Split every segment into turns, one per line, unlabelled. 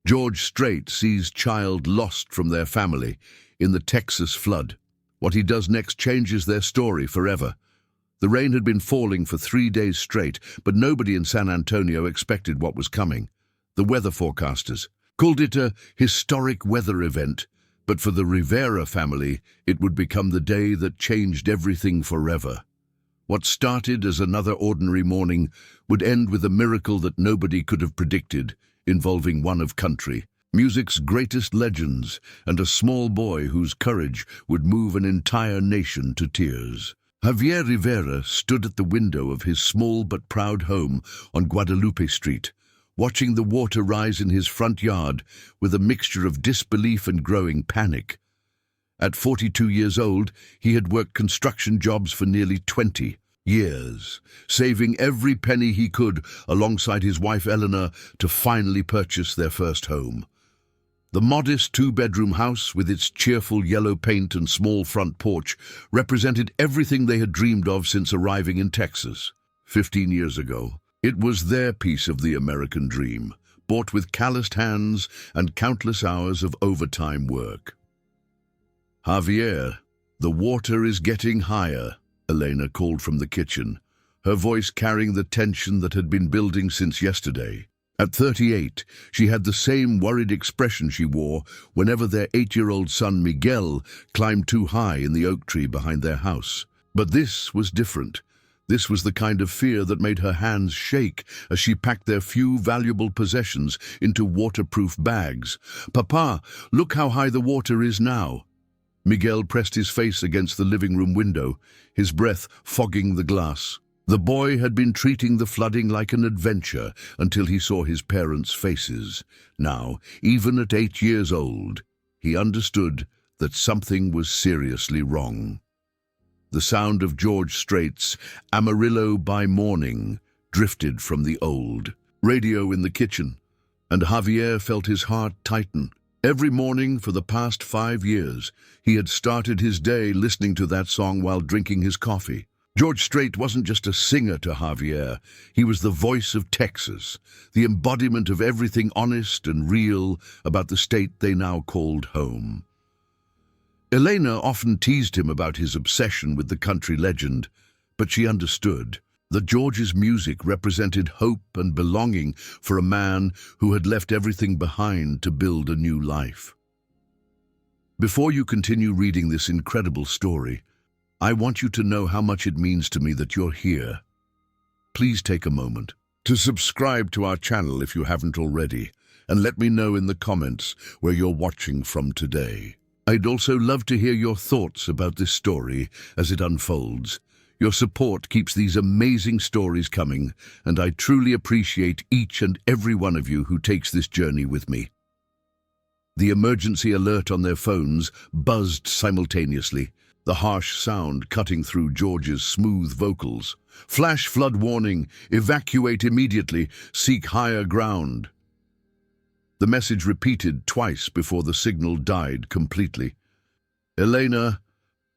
George Strait sees child lost from their family in the Texas flood. What he does next changes their story forever. The rain had been falling for 3 days straight, but nobody in San Antonio expected what was coming. The weather forecasters called it a historic weather event, but for the Rivera family, it would become the day that changed everything forever. What started as another ordinary morning would end with a miracle that nobody could have predicted, involving one of country, music's greatest legends, and a small boy whose courage would move an entire nation to tears. Javier Rivera stood at the window of his small but proud home on Guadalupe Street, watching the water rise in his front yard with a mixture of disbelief and growing panic. At 42 years old, he had worked construction jobs for nearly 20 years, saving every penny he could alongside his wife Eleanor to finally purchase their first home. The modest 2-bedroom house with its cheerful yellow paint and small front porch represented everything they had dreamed of since arriving in Texas. 15 years ago, it was their piece of the American dream, bought with calloused hands and countless hours of overtime work. "Javier, the water is getting higher," Elena called from the kitchen, her voice carrying the tension that had been building since yesterday. At 38, she had the same worried expression she wore whenever their 8-year-old son Miguel climbed too high in the oak tree behind their house. But this was different. This was the kind of fear that made her hands shake as she packed their few valuable possessions into waterproof bags. "Papa, look how high the water is now." Miguel pressed his face against the living room window, his breath fogging the glass. The boy had been treating the flooding like an adventure until he saw his parents' faces. Now, even at 8 years old, he understood that something was seriously wrong. The sound of George Strait's "Amarillo by Morning" drifted from the old radio in the kitchen, and Javier felt his heart tighten. Every morning for the past 5 years, he had started his day listening to that song while drinking his coffee. George Strait wasn't just a singer to Javier, he was the voice of Texas, the embodiment of everything honest and real about the state they now called home. Elena often teased him about his obsession with the country legend, but she understood that George's music represented hope and belonging for a man who had left everything behind to build a new life. Before you continue reading this incredible story, I want you to know how much it means to me that you're here. Please take a moment to subscribe to our channel if you haven't already, and let me know in the comments where you're watching from today. I'd also love to hear your thoughts about this story as it unfolds. Your support keeps these amazing stories coming, and I truly appreciate each and every one of you who takes this journey with me. The emergency alert on their phones buzzed simultaneously, the harsh sound cutting through George's smooth vocals. "Flash flood warning, evacuate immediately, seek higher ground." The message repeated twice before the signal died completely. "Elena,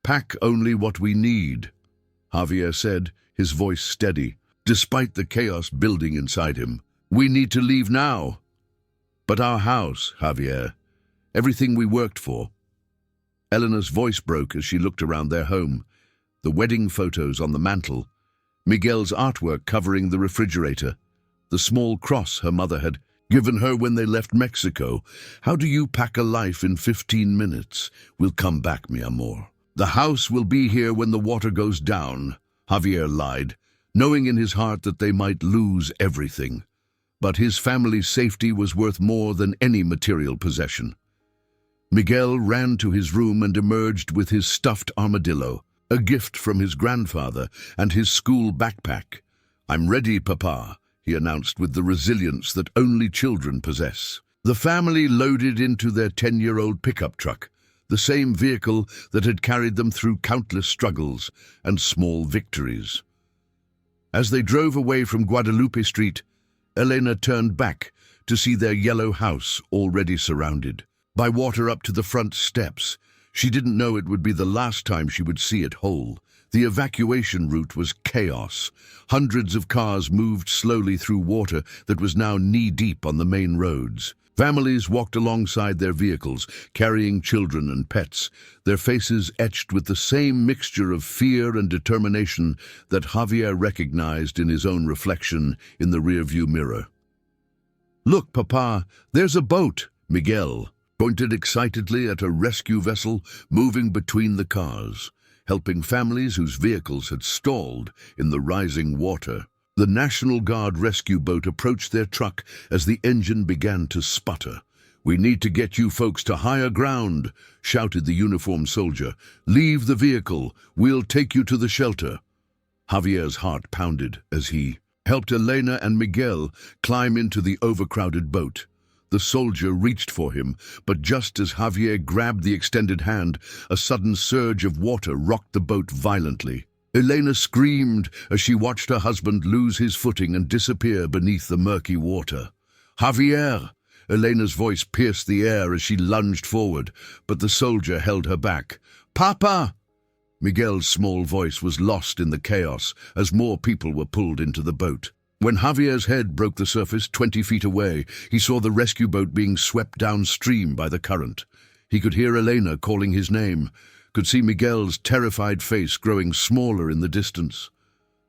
pack only what we need," Javier said, his voice steady, despite the chaos building inside him. "We need to leave now." "But our house, Javier, everything we worked for." Eleanor's voice broke as she looked around their home, the wedding photos on the mantel, Miguel's artwork covering the refrigerator, the small cross her mother had given her when they left Mexico. "How do you pack a life in 15 minutes? We'll come back, mi amor. The house will be here when the water goes down," Javier lied, knowing in his heart that they might lose everything. But his family's safety was worth more than any material possession. Miguel ran to his room and emerged with his stuffed armadillo, a gift from his grandfather, and his school backpack. "I'm ready, Papa," he announced with the resilience that only children possess. The family loaded into their 10-year-old pickup truck, the same vehicle that had carried them through countless struggles and small victories. As they drove away from Guadalupe Street, Elena turned back to see their yellow house already surrounded by water up to the front steps. She didn't know it would be the last time she would see it whole, The evacuation route was chaos. Hundreds of cars moved slowly through water that was now knee-deep on the main roads. Families walked alongside their vehicles, carrying children and pets, their faces etched with the same mixture of fear and determination that Javier recognized in his own reflection in the rearview mirror. "Look, Papa, there's a boat," Miguel pointed excitedly at a rescue vessel moving between the cars, helping families whose vehicles had stalled in the rising water. The National Guard rescue boat approached their truck as the engine began to sputter. "We need to get you folks to higher ground," shouted the uniformed soldier. "Leave the vehicle. We'll take you to the shelter." Javier's heart pounded as he helped Elena and Miguel climb into the overcrowded boat. The soldier reached for him, but just as Javier grabbed the extended hand, a sudden surge of water rocked the boat violently. Elena screamed as she watched her husband lose his footing and disappear beneath the murky water. "Javier!" Elena's voice pierced the air as she lunged forward, but the soldier held her back. "Papa!" Miguel's small voice was lost in the chaos as more people were pulled into the boat. When Javier's head broke the surface 20 feet away, he saw the rescue boat being swept downstream by the current. He could hear Elena calling his name, could see Miguel's terrified face growing smaller in the distance.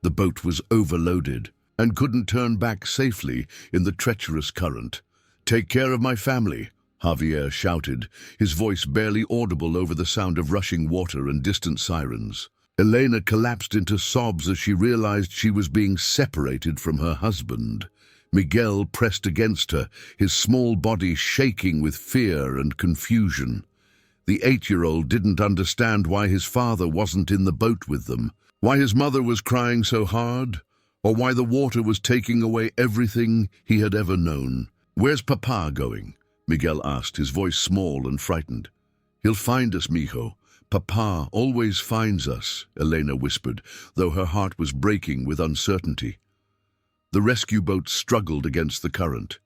The boat was overloaded and couldn't turn back safely in the treacherous current. "Take care of my family," Javier shouted, his voice barely audible over the sound of rushing water and distant sirens. Elena collapsed into sobs as she realized she was being separated from her husband. Miguel pressed against her, his small body shaking with fear and confusion. The 8-year-old didn't understand why his father wasn't in the boat with them, why his mother was crying so hard, or why the water was taking away everything he had ever known. "Where's Papa going?" Miguel asked, his voice small and frightened. "He'll find us, mijo. Papa always finds us," Elena whispered, though her heart was breaking with uncertainty. The rescue boat struggled against the current,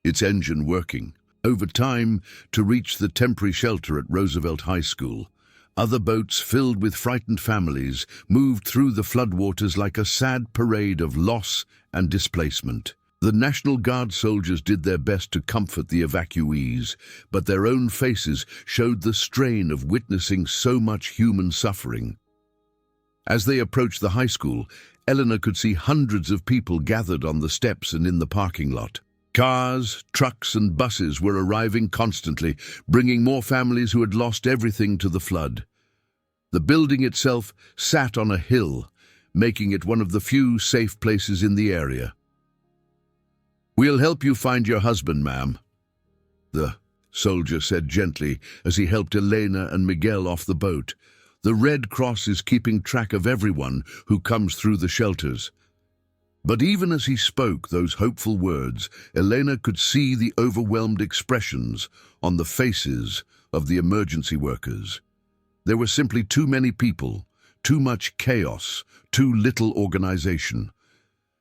its engine working. Over time, to reach the temporary shelter at Roosevelt High School, other boats filled with frightened families moved through the floodwaters like a sad parade of loss and displacement. The National Guard soldiers did their best to comfort the evacuees, but their own faces showed the strain of witnessing so much human suffering. As they approached the high school, Eleanor could see hundreds of people gathered on the steps and in the parking lot. Cars, trucks, and buses were arriving constantly, bringing more families who had lost everything to the flood. The building itself sat on a hill, making it one of the few safe places in the area. "We'll help you find your husband, ma'am," the soldier said gently as he helped Elena and Miguel off the boat. "The Red Cross is keeping track of everyone who comes through the shelters." But even as he spoke those hopeful words, Elena could see the overwhelmed expressions on the faces of the emergency workers. There were simply too many people, too much chaos, too little organization.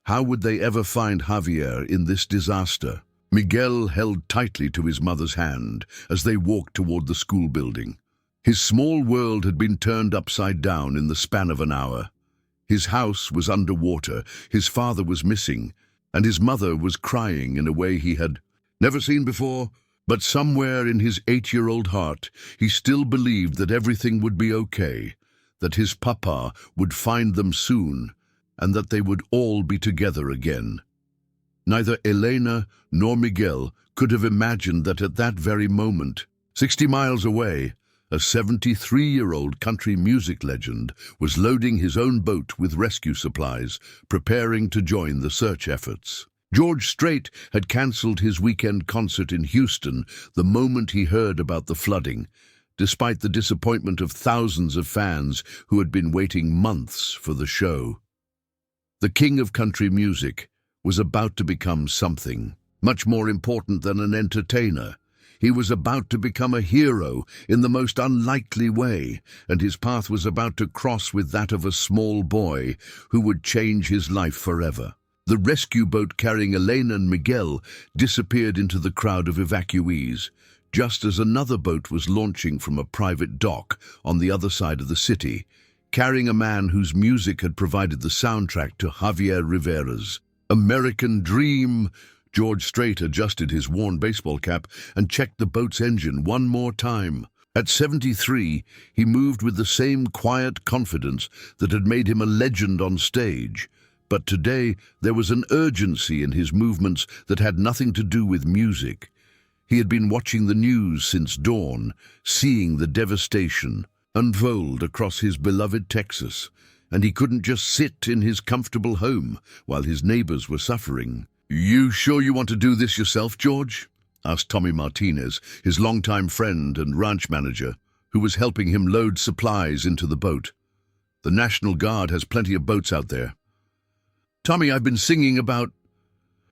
How would they ever find Javier in this disaster? Miguel held tightly to his mother's hand as they walked toward the school building. His small world had been turned upside down in the span of an hour. His house was underwater, his father was missing, and his mother was crying in a way he had never seen before. But somewhere in his 8-year-old heart, he still believed that everything would be okay, that his papa would find them soon, and that they would all be together again. Neither Elena nor Miguel could have imagined that at that very moment, 60 miles away, a 73-year-old country music legend was loading his own boat with rescue supplies, preparing to join the search efforts. George Strait had cancelled his weekend concert in Houston the moment he heard about the flooding, despite the disappointment of thousands of fans who had been waiting months for the show. The king of country music was about to become something much more important than an entertainer. He was about to become a hero in the most unlikely way, and his path was about to cross with that of a small boy who would change his life forever. The rescue boat carrying Elena and Miguel disappeared into the crowd of evacuees, just as another boat was launching from a private dock on the other side of the city, carrying a man whose music had provided the soundtrack to Javier Rivera's American Dream. George Strait adjusted his worn baseball cap and checked the boat's engine one more time. At 73, he moved with the same quiet confidence that had made him a legend on stage. But today, there was an urgency in his movements that had nothing to do with music. He had been watching the news since dawn, seeing the devastation unfold across his beloved Texas, and he couldn't just sit in his comfortable home while his neighbors were suffering. "You sure you want to do this yourself, George?" asked Tommy Martinez, his longtime friend and ranch manager, who was helping him load supplies into the boat. "The National Guard has plenty of boats out there." "Tommy, I've been singing about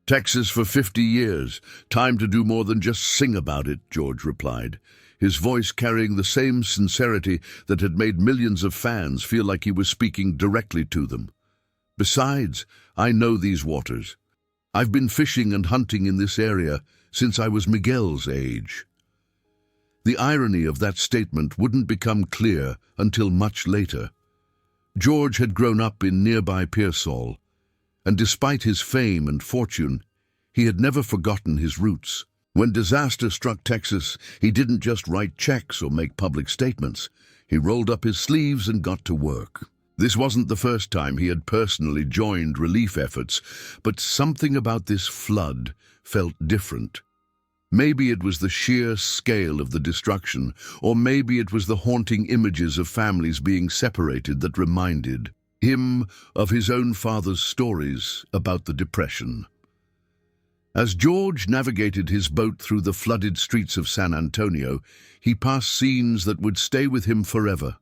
Texas for 50 years. Time to do more than just sing about it," George replied, his voice carrying the same sincerity that had made millions of fans feel like he was speaking directly to them. "Besides, I know these waters. I've been fishing and hunting in this area since I was Miguel's age." The irony of that statement wouldn't become clear until much later. George had grown up in nearby Pearsall, and despite his fame and fortune, he had never forgotten his roots. When disaster struck Texas, he didn't just write checks or make public statements. He rolled up his sleeves and got to work. This wasn't the first time he had personally joined relief efforts, but something about this flood felt different. Maybe it was the sheer scale of the destruction, or maybe it was the haunting images of families being separated that reminded him of his own father's stories about the Depression. As George navigated his boat through the flooded streets of San Antonio, he passed scenes that would stay with him forever.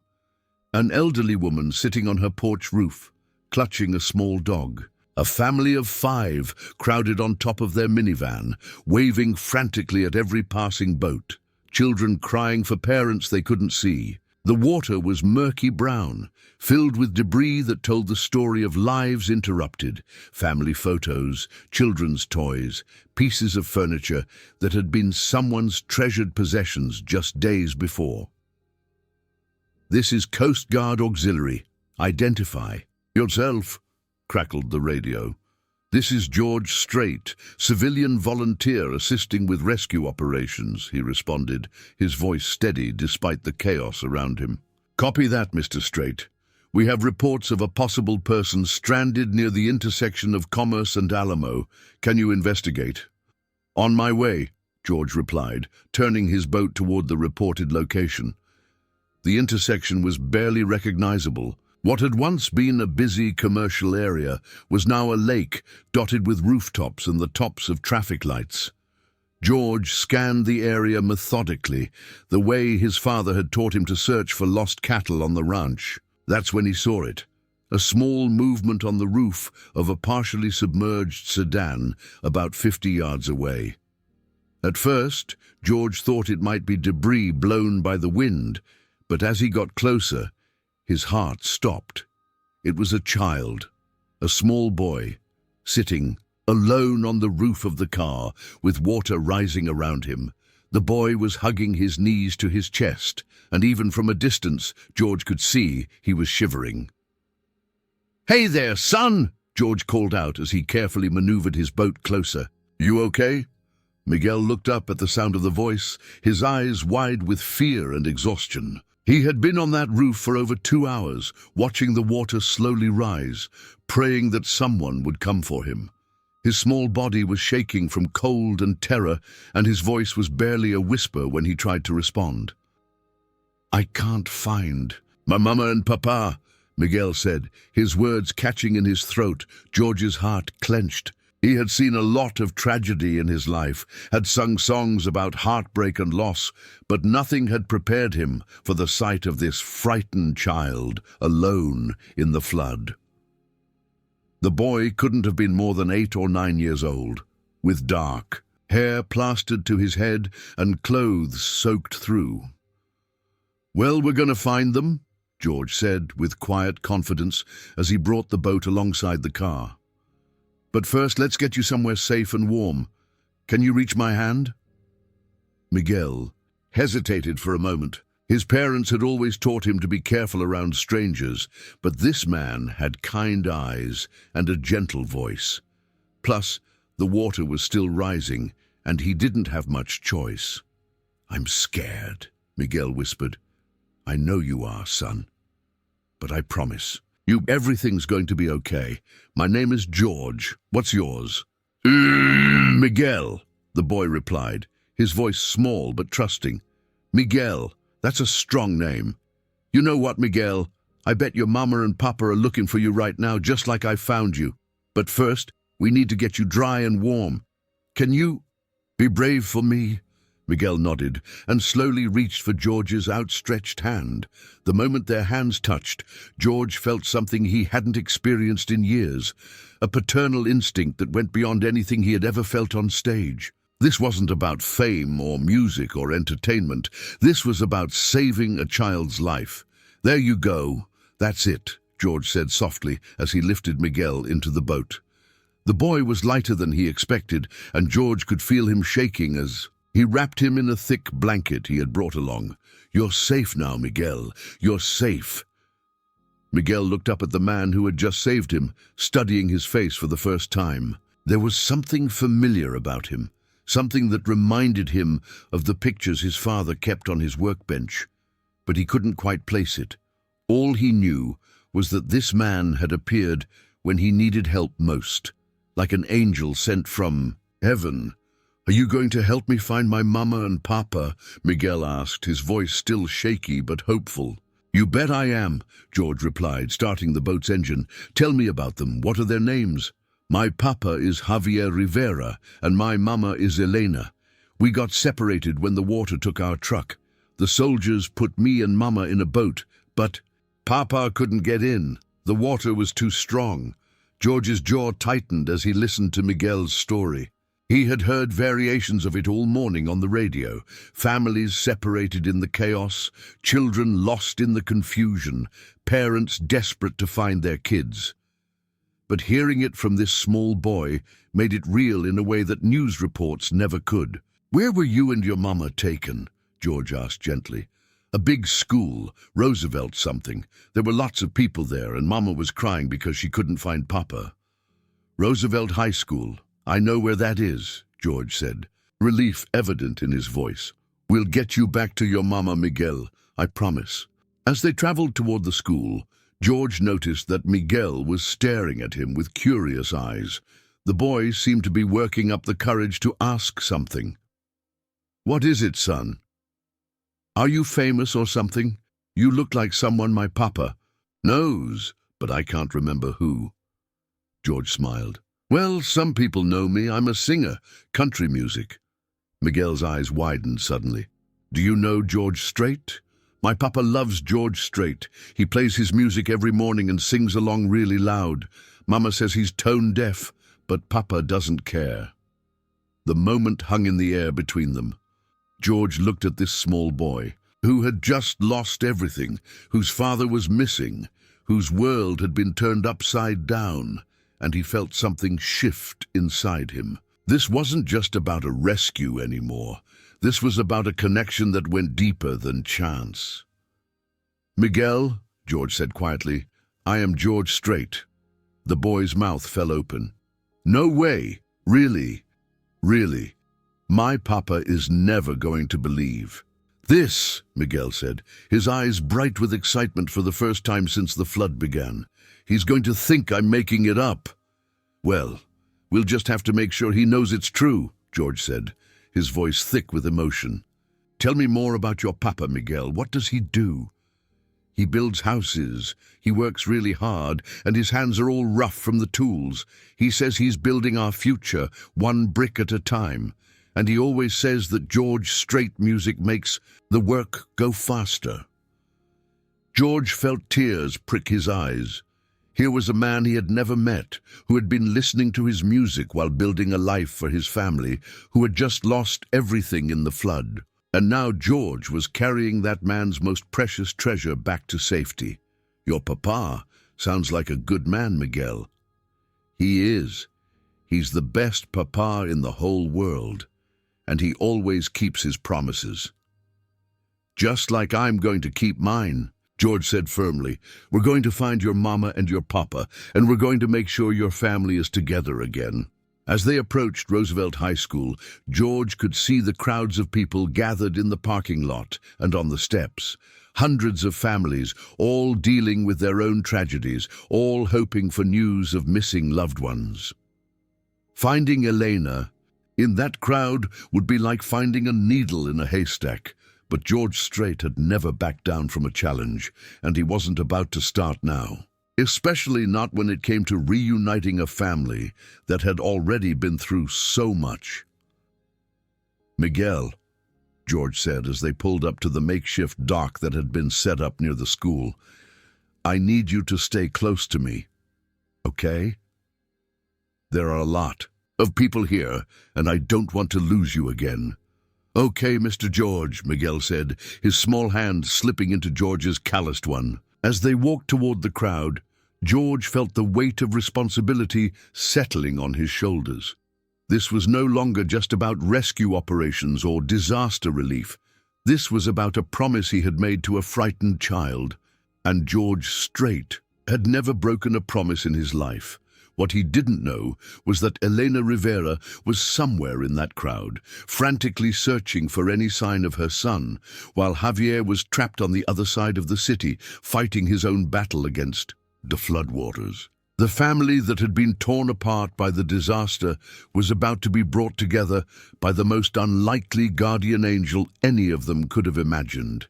An elderly woman sitting on her porch roof, clutching a small dog. A family of 5 crowded on top of their minivan, waving frantically at every passing boat. Children crying for parents they couldn't see. The water was murky brown, filled with debris that told the story of lives interrupted, family photos, children's toys, pieces of furniture that had been someone's treasured possessions just days before. "This is Coast Guard Auxiliary. Identify yourself," crackled the radio. "This is George Strait, civilian volunteer assisting with rescue operations," he responded, his voice steady despite the chaos around him. "Copy that, Mr. Strait. We have reports of a possible person stranded near the intersection of Commerce and Alamo. Can you investigate?" "On my way," George replied, turning his boat toward the reported location. The intersection was barely recognizable. What had once been a busy commercial area was now a lake dotted with rooftops and the tops of traffic lights. George scanned the area methodically, the way his father had taught him to search for lost cattle on the ranch. That's when he saw it, a small movement on the roof of a partially submerged sedan about 50 yards away. At first, George thought it might be debris blown by the wind, but as he got closer, his heart stopped. It was a child, a small boy, sitting alone on the roof of the car with water rising around him. The boy was hugging his knees to his chest, and even from a distance, George could see he was shivering. "Hey there, son!" George called out as he carefully maneuvered his boat closer. "You okay?" Miguel looked up at the sound of the voice, his eyes wide with fear and exhaustion. He had been on that roof for over 2 hours, watching the water slowly rise, praying that someone would come for him. His small body was shaking from cold and terror, and his voice was barely a whisper when he tried to respond. "I can't find my mama and papa," Miguel said, his words catching in his throat. George's heart clenched. He had seen a lot of tragedy in his life, had sung songs about heartbreak and loss, but nothing had prepared him for the sight of this frightened child alone in the flood. The boy couldn't have been more than 8 or 9 years old, with dark hair plastered to his head and clothes soaked through. "Well, we're going to find them," George said with quiet confidence as he brought the boat alongside the car. "But first, let's get you somewhere safe and warm. Can you reach my hand?" Miguel hesitated for a moment, His parents had always taught him to be careful around strangers, but this man had kind eyes and a gentle voice. Plus, the water was still rising, and he didn't have much choice. "I'm scared," Miguel whispered. "I know you are, son. But I promise, everything's going to be okay. My name is George. What's yours?" "Miguel," the boy replied, his voice small but trusting. "Miguel, that's a strong name. You know what, Miguel? I bet your mama and papa are looking for you right now, just like I found you. But first, we need to get you dry and warm. Can you be brave for me?" Miguel nodded and slowly reached for George's outstretched hand. The moment their hands touched, George felt something he hadn't experienced in years, a paternal instinct that went beyond anything he had ever felt on stage. This wasn't about fame or music or entertainment. This was about saving a child's life. "There you go. That's it," George said softly as he lifted Miguel into the boat. The boy was lighter than he expected, and George could feel him shaking as he wrapped him in a thick blanket he had brought along. "You're safe now, Miguel. You're safe." Miguel looked up at the man who had just saved him, studying his face for the first time. There was something familiar about him, something that reminded him of the pictures his father kept on his workbench. But he couldn't quite place it. All he knew was that this man had appeared when he needed help most, like an angel sent from heaven. "Are you going to help me find my mama and papa?" Miguel asked, his voice still shaky but hopeful. "You bet I am," George replied, starting the boat's engine. "Tell me about them. What are their names?" "My papa is Javier Rivera, and my mama is Elena. We got separated when the water took our truck. The soldiers put me and mama in a boat, but papa couldn't get in. The water was too strong." George's jaw tightened as he listened to Miguel's story. He had heard variations of it all morning on the radio. Families separated in the chaos, children lost in the confusion, parents desperate to find their kids. But hearing it from this small boy made it real in a way that news reports never could. "Where were you and your mama taken?" George asked gently. "A big school, Roosevelt something. There were lots of people there, and mama was crying because she couldn't find papa." "Roosevelt High School. I know where that is," George said, relief evident in his voice. "We'll get you back to your mama, Miguel, I promise." As they traveled toward the school, George noticed that Miguel was staring at him with curious eyes. The boy seemed to be working up the courage to ask something. "What is it, son? Are you famous or something? You look like someone my papa knows, but I can't remember who." George smiled. "Well, some people know me. I'm a singer, country music." Miguel's eyes widened suddenly. "Do you know George Strait? My papa loves George Strait. He plays his music every morning and sings along really loud. Mama says he's tone deaf, but papa doesn't care." The moment hung in the air between them. George looked at this small boy, who had just lost everything, whose father was missing, whose world had been turned upside down, and he felt something shift inside him. This wasn't just about a rescue anymore. This was about a connection that went deeper than chance. "Miguel," George said quietly, "I am George Strait." The boy's mouth fell open. "No way! Really? Really? My papa is never going to believe." "This," Miguel said, his eyes bright with excitement for the first time since the flood began. "He's going to think I'm making it up." "Well, we'll just have to make sure he knows it's true," George said, his voice thick with emotion. "Tell me more about your papa, Miguel. What does he do?" "He builds houses. He works really hard, and his hands are all rough from the tools. He says he's building our future, one brick at a time. And he always says that George Strait music makes the work go faster." George felt tears prick his eyes. Here was a man he had never met, who had been listening to his music while building a life for his family, who had just lost everything in the flood. And now George was carrying that man's most precious treasure back to safety. "Your papa sounds like a good man, Miguel." "He is. He's the best papa in the whole world, and he always keeps his promises." Just like I'm going to keep mine, George said firmly. We're going to find your mama and your papa, and we're going to make sure your family is together again. As they approached Roosevelt High School, George could see the crowds of people gathered in the parking lot and on the steps. Hundreds of families, all dealing with their own tragedies, all hoping for news of missing loved ones. Finding Elena in that crowd would be like finding a needle in a haystack. But George Strait had never backed down from a challenge, and he wasn't about to start now. Especially not when it came to reuniting a family that had already been through so much. "Miguel," George said as they pulled up to the makeshift dock that had been set up near the school, "I need you to stay close to me, okay? There are a lot of people here, and I don't want to lose you again." "Okay, Mr. George," Miguel said, his small hand slipping into George's calloused one. As they walked toward the crowd, George felt the weight of responsibility settling on his shoulders. This was no longer just about rescue operations or disaster relief. This was about a promise he had made to a frightened child. And George Strait had never broken a promise in his life. What he didn't know was that Elena Rivera was somewhere in that crowd, frantically searching for any sign of her son, while Javier was trapped on the other side of the city, fighting his own battle against the floodwaters. The family that had been torn apart by the disaster was about to be brought together by the most unlikely guardian angel any of them could have imagined.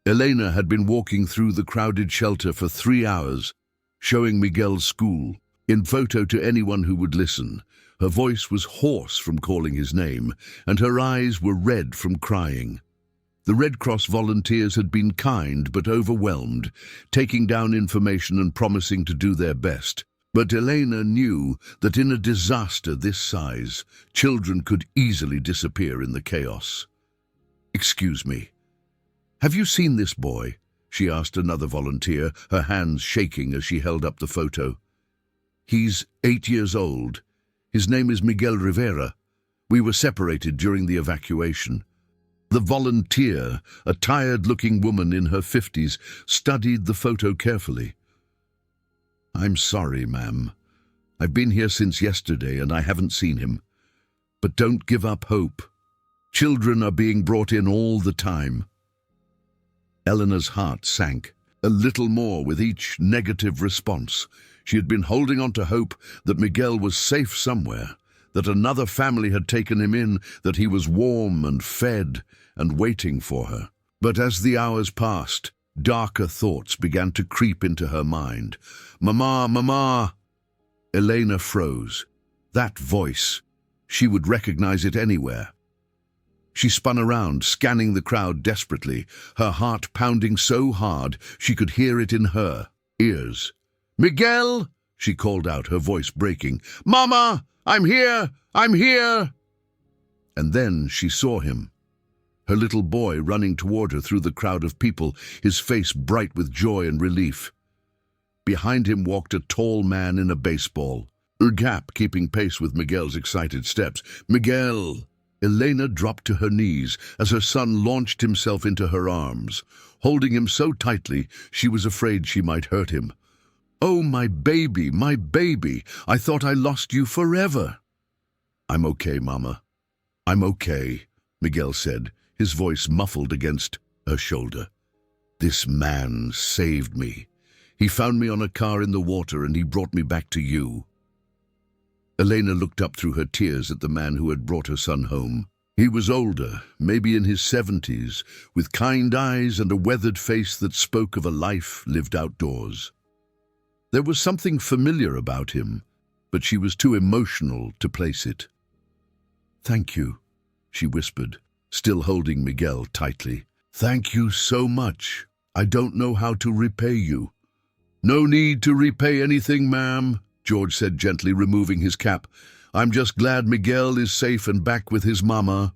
Elena had been walking through the crowded shelter for 3 hours, showing Miguel's school. In photo to anyone who would listen, her voice was hoarse from calling his name, and her eyes were red from crying. The Red Cross volunteers had been kind but overwhelmed, taking down information and promising to do their best. But Elena knew that in a disaster this size, children could easily disappear in the chaos. "Excuse me, have you seen this boy?" she asked another volunteer, her hands shaking as she held up the photo. "He's 8 years old. His name is Miguel Rivera. We were separated during the evacuation." The volunteer, a tired-looking woman in her 50s, studied the photo carefully. "I'm sorry, ma'am. I've been here since yesterday and I haven't seen him. But don't give up hope. Children are being brought in all the time." Eleanor's heart sank a little more with each negative response. She had been holding on to hope that Miguel was safe somewhere, that another family had taken him in, that he was warm and fed and waiting for her. But as the hours passed, darker thoughts began to creep into her mind. "Mama, Mama!" Elena froze. That voice, she would recognize it anywhere. She spun around, scanning the crowd desperately, her heart pounding so hard she could hear it in her ears. "Miguel!" she called out, her voice breaking. "Mama! I'm here! I'm here!" And then she saw him. Her little boy running toward her through the crowd of people, his face bright with joy and relief. Behind him walked a tall man in a baseball, cap keeping pace with Miguel's excited steps. "Miguel!" Elena dropped to her knees as her son launched himself into her arms, holding him so tightly she was afraid she might hurt him. "Oh, my baby, I thought I lost you forever." "I'm okay, Mama. I'm okay," Miguel said, his voice muffled against her shoulder. "This man saved me. He found me on a car in the water and he brought me back to you." Elena looked up through her tears at the man who had brought her son home. He was older, maybe in his 70s, with kind eyes and a weathered face that spoke of a life lived outdoors. There was something familiar about him, but she was too emotional to place it. "Thank you," she whispered, still holding Miguel tightly. "Thank you so much. I don't know how to repay you." "No need to repay anything, ma'am," George said gently, removing his cap. "I'm just glad Miguel is safe and back with his mama."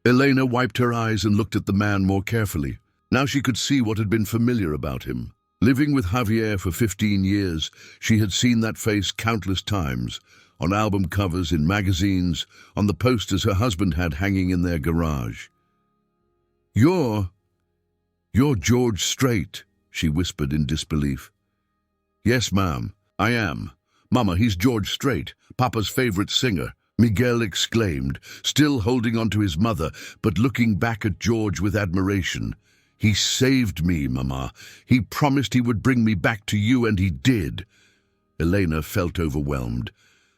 Elena wiped her eyes and looked at the man more carefully. Now she could see what had been familiar about him. Living with Javier for 15 years, she had seen that face countless times, on album covers, in magazines, on the posters her husband had hanging in their garage. You're George Strait, she whispered in disbelief. Yes, ma'am, I am. Mama, he's George Strait, Papa's favorite singer, Miguel exclaimed, still holding on to his mother, but looking back at George with admiration. He saved me, Mama. He promised he would bring me back to you, and he did. Elena felt overwhelmed.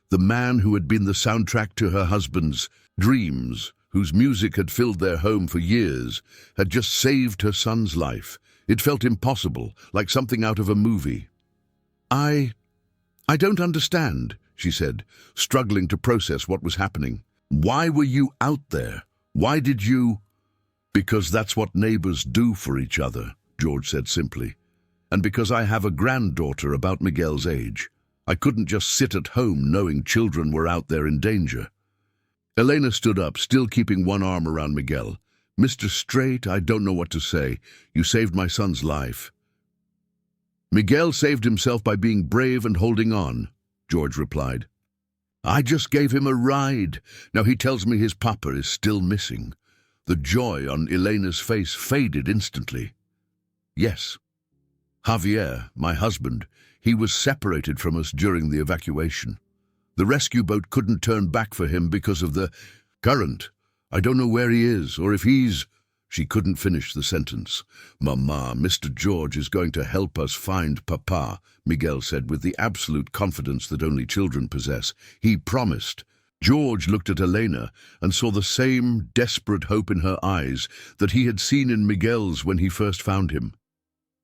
The man who had been the soundtrack to her husband's dreams, whose music had filled their home for years, had just saved her son's life. It felt impossible, like something out of a movie. I don't understand, she said, struggling to process what was happening. Why were you out there? Why did you... Because that's what neighbors do for each other, George said simply. And because I have a granddaughter about Miguel's age. I couldn't just sit at home knowing children were out there in danger. Elena stood up, still keeping one arm around Miguel. Mr. Strait, I don't know what to say. You saved my son's life. Miguel saved himself by being brave and holding on, George replied. I just gave him a ride. Now he tells me his papa is still missing. The joy on Elena's face faded instantly. Yes. Javier, my husband, he was separated from us during the evacuation. The rescue boat couldn't turn back for him because of the current. I don't know where he is, or if he's... She couldn't finish the sentence. Mama, Mr. George is going to help us find Papa, Miguel said with the absolute confidence that only children possess. He promised. George looked at Elena and saw the same desperate hope in her eyes that he had seen in Miguel's when he first found him.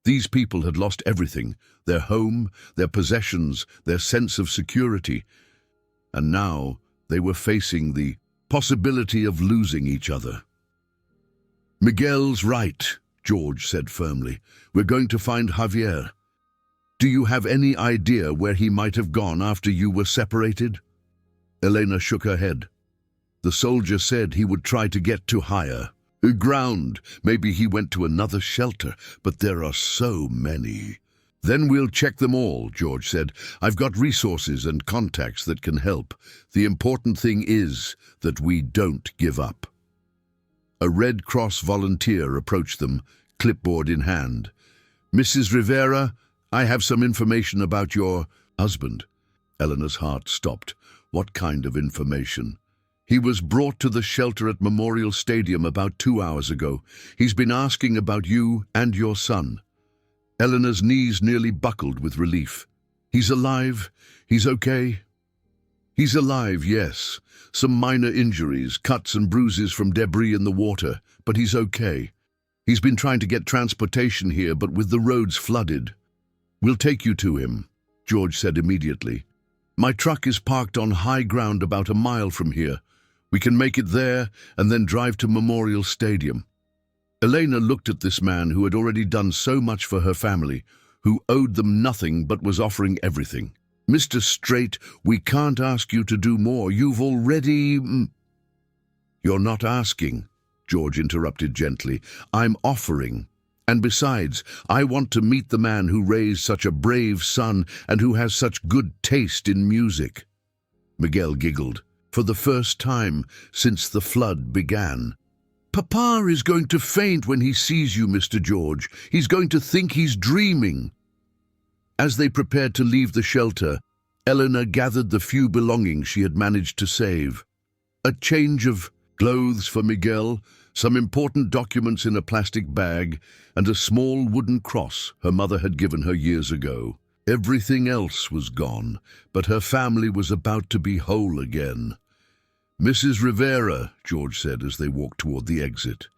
These people had lost everything, their home, their possessions, their sense of security. And now they were facing the possibility of losing each other. Miguel's right, George said firmly. We're going to find Javier. Do you have any idea where he might have gone after you were separated? Elena shook her head. The soldier said he would try to get to higher ground. Maybe he went to another shelter, but there are so many. Then we'll check them all, George said. I've got resources and contacts that can help. The important thing is that we don't give up. A Red Cross volunteer approached them, clipboard in hand. Mrs. Rivera, I have some information about your husband. Eleanor's heart stopped. What kind of information? He was brought to the shelter at Memorial Stadium about 2 hours ago. He's been asking about you and your son. Eleanor's knees nearly buckled with relief. He's alive? He's okay? He's alive, yes. Some minor injuries, cuts and bruises from debris in the water, but he's okay. He's been trying to get transportation here, but with the roads flooded. We'll take you to him, George said immediately. My truck is parked on high ground about a mile from here. We can make it there and then drive to Memorial Stadium. Elena looked at this man who had already done so much for her family, who owed them nothing but was offering everything. Mr. Strait, we can't ask you to do more. You've already... You're not asking, George interrupted gently. I'm offering. And besides, I want to meet the man who raised such a brave son and who has such good taste in music. Miguel giggled. For the first time since the flood began. Papa is going to faint when he sees you, Mr. George. He's going to think he's dreaming. As they prepared to leave the shelter, Eleanor gathered the few belongings she had managed to save. A change of clothes for Miguel, some important documents in a plastic bag, and a small wooden cross her mother had given her years ago. Everything else was gone, but her family was about to be whole again. Mrs. Rivera, George said as they walked toward the exit,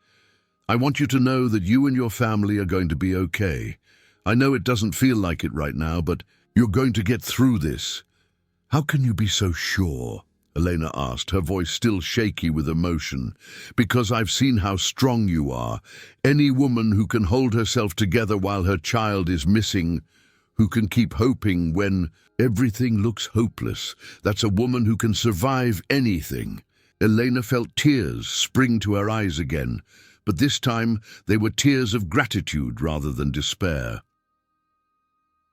I want you to know that you and your family are going to be okay. I know it doesn't feel like it right now, but you're going to get through this. How can you be so sure? Elena asked, her voice still shaky with emotion. Because I've seen how strong you are. Any woman who can hold herself together while her child is missing, who can keep hoping when everything looks hopeless, that's a woman who can survive anything. Elena felt tears spring to her eyes again, but this time they were tears of gratitude rather than despair.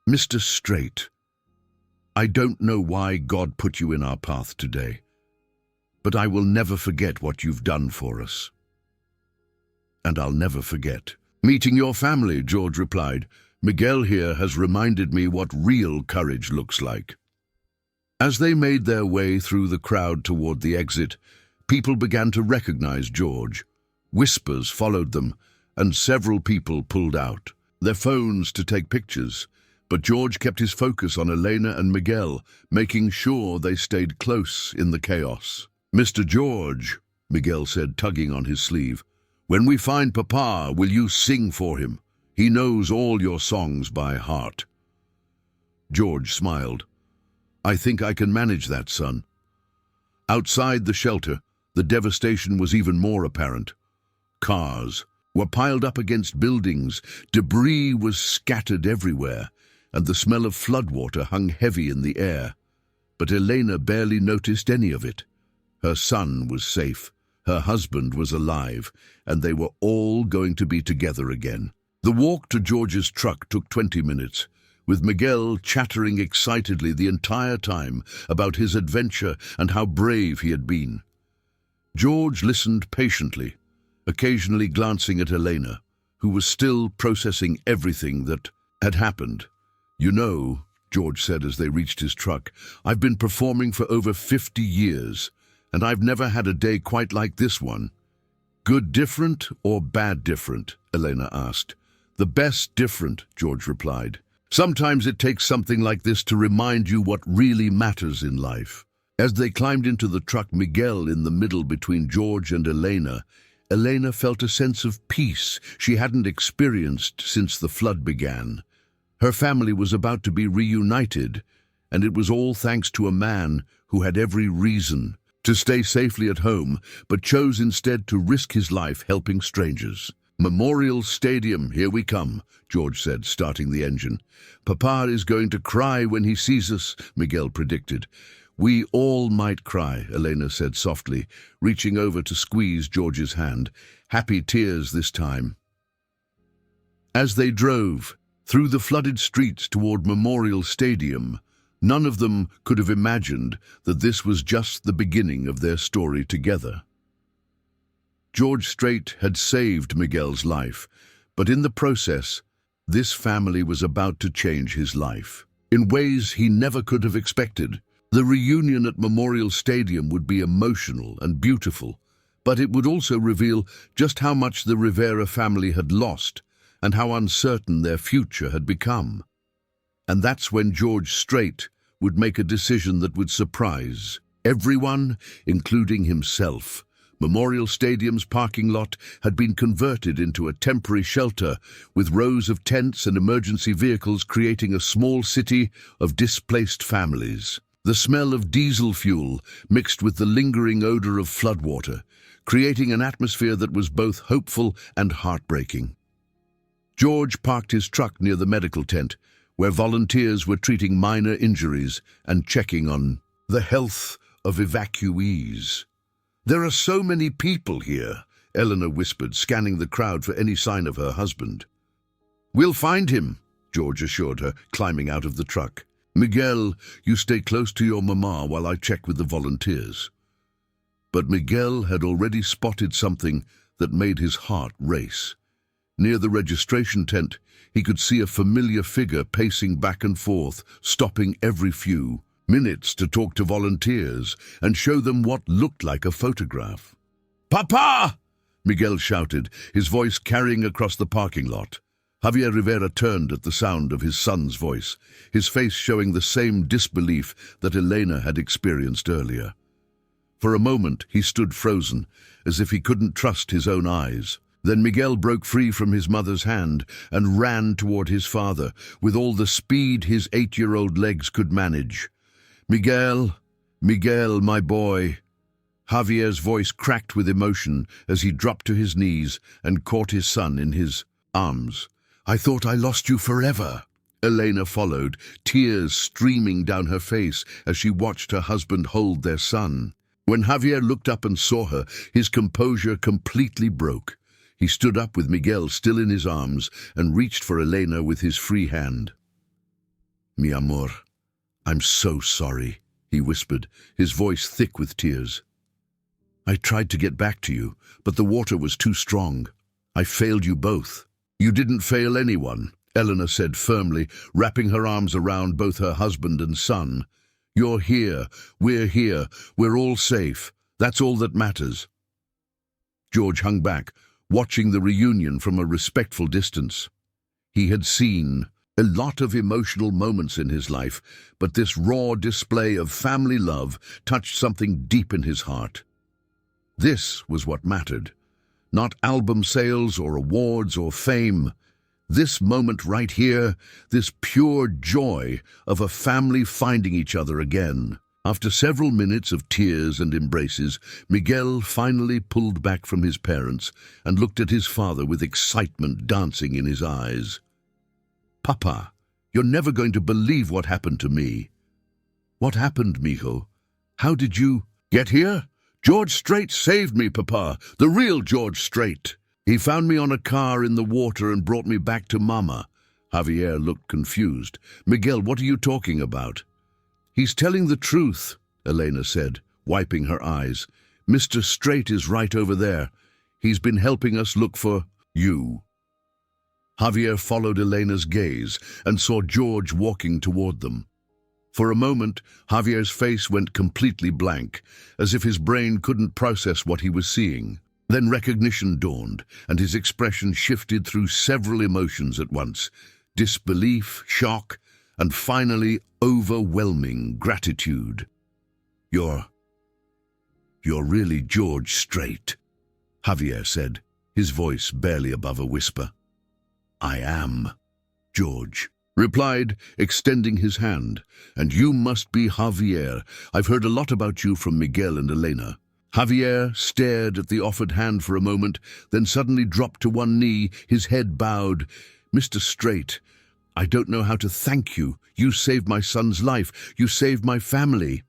Mr. Strait, I don't know why God put you in our path today, but I will never forget what you've done for us. and I'll never forget. Meeting your family, George replied. Miguel here has reminded me what real courage looks like. As they made their way through the crowd toward the exit, people began to recognize George. Whispers followed them, and several people pulled out their phones to take pictures. But George kept his focus on Elena and Miguel, making sure they stayed close in the chaos. Mr. George, Miguel said, tugging on his sleeve, when we find Papa, will you sing for him? He knows all your songs by heart. George smiled. I think I can manage that, son. Outside the shelter, the devastation was even more apparent. Cars were piled up against buildings, debris was scattered everywhere, and the smell of floodwater hung heavy in the air. But Elena barely noticed any of it. Her son was safe, her husband was alive, and they were all going to be together again. The walk to George's truck took 20 minutes, with Miguel chattering excitedly the entire time about his adventure and how brave he had been. George listened patiently, occasionally glancing at Elena, who was still processing everything that had happened. You know, George said as they reached his truck, I've been performing for over 50 years, and I've never had a day quite like this one. Good different or bad different? Elena asked. The best different, George replied. Sometimes it takes something like this to remind you what really matters in life. As they climbed into the truck, Miguel in the middle between George and Elena felt a sense of peace she hadn't experienced since the flood began. Her family was about to be reunited, and it was all thanks to a man who had every reason to stay safely at home, but chose instead to risk his life helping strangers. Memorial Stadium, here we come, George said, starting the engine. Papa is going to cry when he sees us, Miguel predicted. We all might cry, Elena said softly, reaching over to squeeze George's hand. Happy tears this time. As they drove through the flooded streets toward Memorial Stadium, none of them could have imagined that this was just the beginning of their story together. George Strait had saved Miguel's life, but in the process, this family was about to change his life in ways he never could have expected. The reunion at Memorial Stadium would be emotional and beautiful, but it would also reveal just how much the Rivera family had lost and how uncertain their future had become. And that's when George Strait would make a decision that would surprise everyone, including himself. Memorial Stadium's parking lot had been converted into a temporary shelter, with rows of tents and emergency vehicles creating a small city of displaced families. The smell of diesel fuel mixed with the lingering odor of floodwater, creating an atmosphere that was both hopeful and heartbreaking. George parked his truck near the medical tent, where volunteers were treating minor injuries and checking on the health of evacuees. There are so many people here, Eleanor whispered, scanning the crowd for any sign of her husband. We'll find him, George assured her, climbing out of the truck. Miguel, you stay close to your mama while I check with the volunteers. But Miguel had already spotted something that made his heart race. Near the registration tent, he could see a familiar figure pacing back and forth, stopping every few minutes to talk to volunteers and show them what looked like a photograph. Papa! Miguel shouted, his voice carrying across the parking lot. Javier Rivera turned at the sound of his son's voice, his face showing the same disbelief that Elena had experienced earlier. For a moment, he stood frozen, as if he couldn't trust his own eyes. Then Miguel broke free from his mother's hand and ran toward his father, with all the speed his 8-year-old legs could manage. Miguel, Miguel, my boy. Javier's voice cracked with emotion as he dropped to his knees and caught his son in his arms. I thought I lost you forever. Elena followed, tears streaming down her face as she watched her husband hold their son. When Javier looked up and saw her, his composure completely broke. He stood up with Miguel still in his arms and reached for Elena with his free hand. Mi amor, I'm so sorry, he whispered, his voice thick with tears. I tried to get back to you, but the water was too strong. I failed you both. You didn't fail anyone, Eleanor said firmly, wrapping her arms around both her husband and son. You're here, we're all safe. That's all that matters. George hung back, watching the reunion from a respectful distance. He had seen a lot of emotional moments in his life, but this raw display of family love touched something deep in his heart. This was what mattered. Not album sales or awards or fame. This moment right here, this pure joy of a family finding each other again. After several minutes of tears and embraces, Miguel finally pulled back from his parents and looked at his father with excitement dancing in his eyes. Papa, you're never going to believe what happened to me. What happened, mijo? How did you get here? George Strait saved me, Papa. The real George Strait. He found me on a car in the water and brought me back to Mama. Javier looked confused. Miguel, what are you talking about? He's telling the truth, Elena said, wiping her eyes. Mr. Strait is right over there. He's been helping us look for you. Javier followed Elena's gaze and saw George walking toward them. For a moment, Javier's face went completely blank, as if his brain couldn't process what he was seeing. Then recognition dawned, and his expression shifted through several emotions at once: disbelief, shock, and finally overwhelming gratitude. You're really George Strait, Javier said, his voice barely above a whisper. I am, George replied, extending his hand. And you must be Javier. I've heard a lot about you from Miguel and Elena. Javier stared at the offered hand for a moment, then suddenly dropped to one knee, his head bowed. Mr. Strait, I don't know how to thank you. You saved my son's life. You saved my family.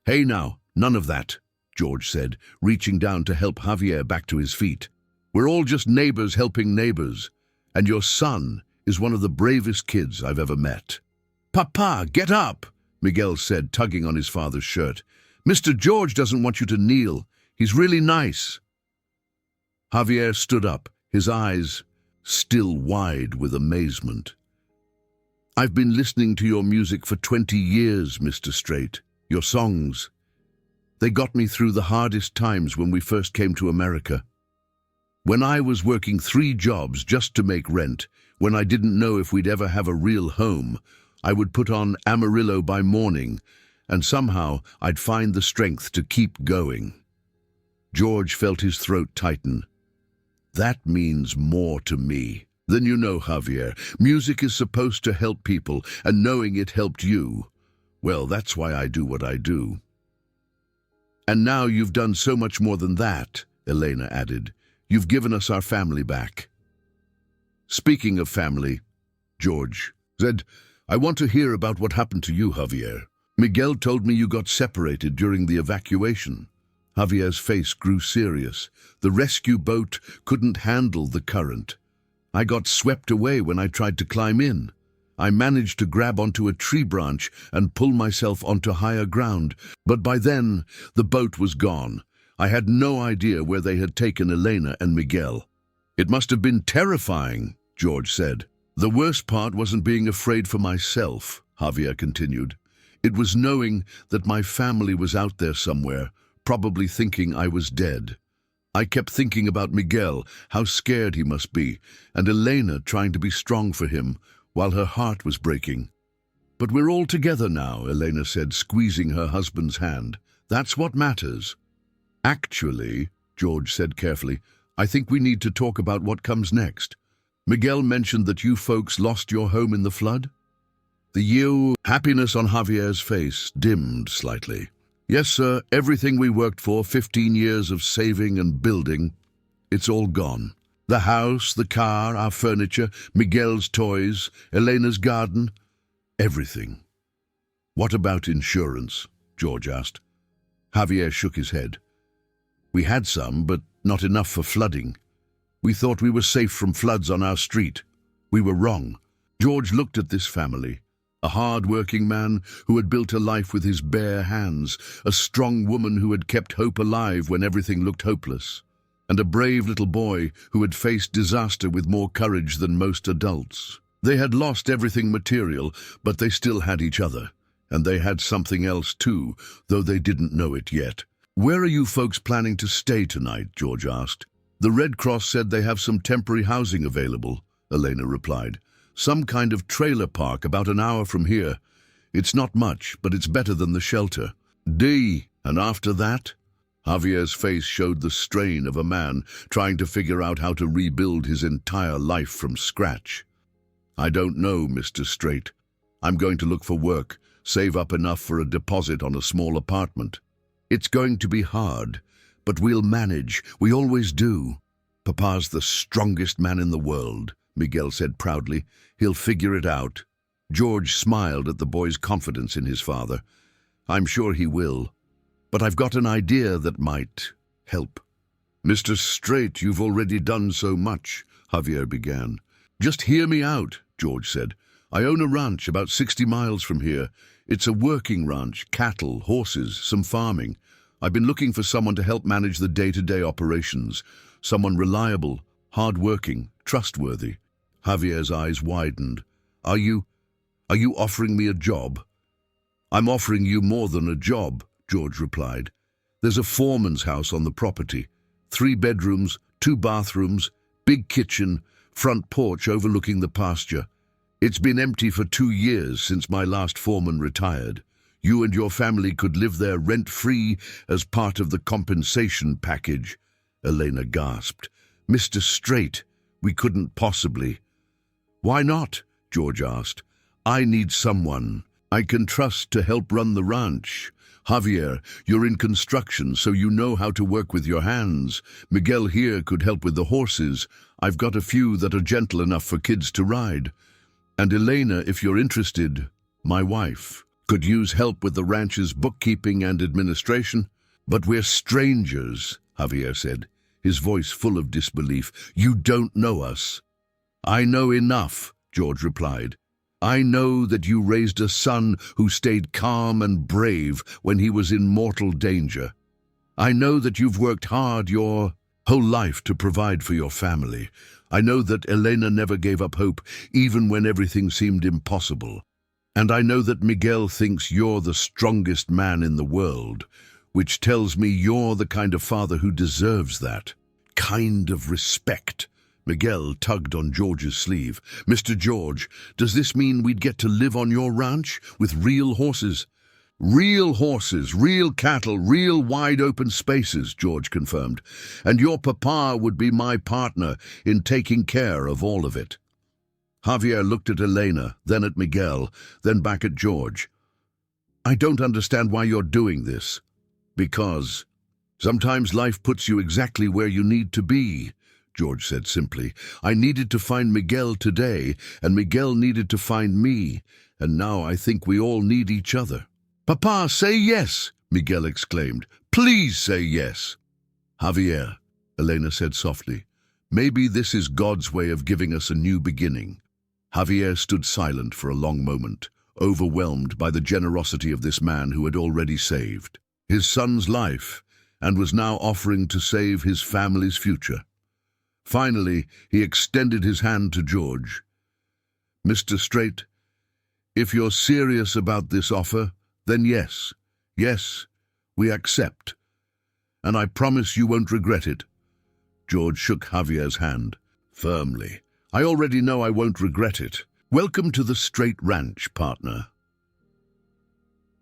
Hey now, none of that, George said, reaching down to help Javier back to his feet. We're all just neighbors helping neighbors. And your son is one of the bravest kids I've ever met. Papa, get up, Miguel said, tugging on his father's shirt. Mr. George doesn't want you to kneel. He's really nice. Javier stood up, his eyes still wide with amazement. I've been listening to your music for 20 years, Mr. Strait. Your songs. They got me through the hardest times when we first came to America. When I was working 3 jobs just to make rent, when I didn't know if we'd ever have a real home, I would put on Amarillo by morning, and somehow I'd find the strength to keep going. George felt his throat tighten. That means more to me than you know, Javier. Music is supposed to help people, and knowing it helped you, well, that's why I do what I do. And now you've done so much more than that, Elena added. You've given us our family back. Speaking of family, George said, I want to hear about what happened to you, Javier. Miguel told me you got separated during the evacuation. Javier's face grew serious. The rescue boat couldn't handle the current. I got swept away when I tried to climb in. I managed to grab onto a tree branch and pull myself onto higher ground, but by then the boat was gone. I had no idea where they had taken Elena and Miguel. It must have been terrifying, George said. The worst part wasn't being afraid for myself, Javier continued. It was knowing that my family was out there somewhere, probably thinking I was dead. I kept thinking about Miguel, how scared he must be, and Elena trying to be strong for him, while her heart was breaking. But we're all together now, Elena said, squeezing her husband's hand. That's what matters. Actually, George said carefully, I think we need to talk about what comes next. Miguel mentioned that you folks lost your home in the flood? The happiness on Javier's face dimmed slightly. Yes, sir, everything we worked for, 15 years of saving and building, it's all gone. The house, the car, our furniture, Miguel's toys, Elena's garden, everything. What about insurance? George asked. Javier shook his head. We had some, but not enough for flooding. We thought we were safe from floods on our street. We were wrong. George looked at this family. A hard-working man who had built a life with his bare hands, a strong woman who had kept hope alive when everything looked hopeless. and a brave little boy who had faced disaster with more courage than most adults. They had lost everything material, but they still had each other. And they had something else too, though they didn't know it yet. "Where are you folks planning to stay tonight?" George asked. "The Red Cross said they have some temporary housing available," Elena replied. "Some kind of trailer park about an hour from here. It's not much, but it's better than the shelter." And after that?" Javier's face showed the strain of a man trying to figure out how to rebuild his entire life from scratch. "I don't know, Mr. Straight. I'm going to look for work, save up enough for a deposit on a small apartment. It's going to be hard, but we'll manage. We always do." "Papa's the strongest man in the world," Miguel said proudly. "He'll figure it out." George smiled at the boy's confidence in his father. "I'm sure he will. But I've got an idea that might help." "Mr. Straight, you've already done so much," Javier began. "Just hear me out," George said. "I own a ranch about 60 miles from here. It's a working ranch, cattle, horses, some farming. I've been looking for someone to help manage the day-to-day operations. Someone reliable, hard-working, trustworthy." Javier's eyes widened. Are you offering me a job?" "I'm offering you more than a job," George replied. "There's a foreman's house on the property. 3 bedrooms, 2 bathrooms, big kitchen, front porch overlooking the pasture. It's been empty for 2 years since my last foreman retired. You and your family could live there rent-free as part of the compensation package." Elena gasped. "Mr. Straight, we couldn't possibly." "Why not?" George asked. "I need someone I can trust to help run the ranch. Javier, you're in construction, so you know how to work with your hands. Miguel here could help with the horses. I've got a few that are gentle enough for kids to ride. And Elena, if you're interested, my wife, could use help with the ranch's bookkeeping and administration." "But we're strangers," Javier said, his voice full of disbelief. "You don't know us." "I know enough," George replied. "I know that you raised a son who stayed calm and brave when he was in mortal danger. I know that you've worked hard your whole life to provide for your family. I know that Elena never gave up hope, even when everything seemed impossible. And I know that Miguel thinks you're the strongest man in the world, which tells me you're the kind of father who deserves that kind of respect." Miguel tugged on George's sleeve. "Mr. George, does this mean we'd get to live on your ranch with real horses?" "Real horses, real cattle, real wide-open spaces," George confirmed. "And your papa would be my partner in taking care of all of it." Javier looked at Elena, then at Miguel, then back at George. "I don't understand why you're doing this." "Because sometimes life puts you exactly where you need to be," George said simply. "I needed to find Miguel today, and Miguel needed to find me, and now I think we all need each other." "Papa, say yes!" Miguel exclaimed. "Please say yes!" "Javier," Elena said softly, "maybe this is God's way of giving us a new beginning." Javier stood silent for a long moment, overwhelmed by the generosity of this man who had already saved his son's life and was now offering to save his family's future. Finally, he extended his hand to George. "Mr. Straight, if you're serious about this offer, then yes, we accept. And I promise you won't regret it." George shook Javier's hand firmly. "I already know I won't regret it. Welcome to the Straight Ranch, partner."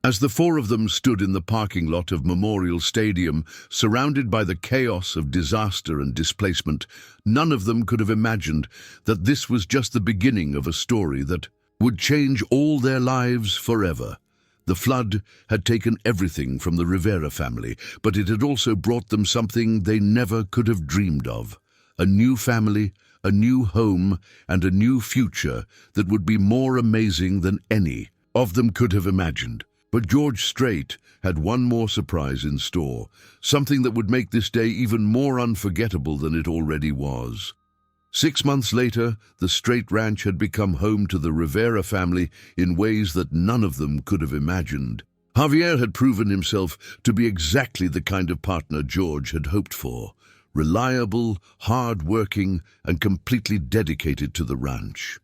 As the 4 of them stood in the parking lot of Memorial Stadium, surrounded by the chaos of disaster and displacement, none of them could have imagined that this was just the beginning of a story that would change all their lives forever. The flood had taken everything from the Rivera family, but it had also brought them something they never could have dreamed of: a new family, a new home, and a new future that would be more amazing than any of them could have imagined. But George Straight had one more surprise in store, something that would make this day even more unforgettable than it already was. 6 months later, the Straight Ranch had become home to the Rivera family in ways that none of them could have imagined. Javier had proven himself to be exactly the kind of partner George had hoped for: reliable, hard-working, and completely dedicated to the ranch.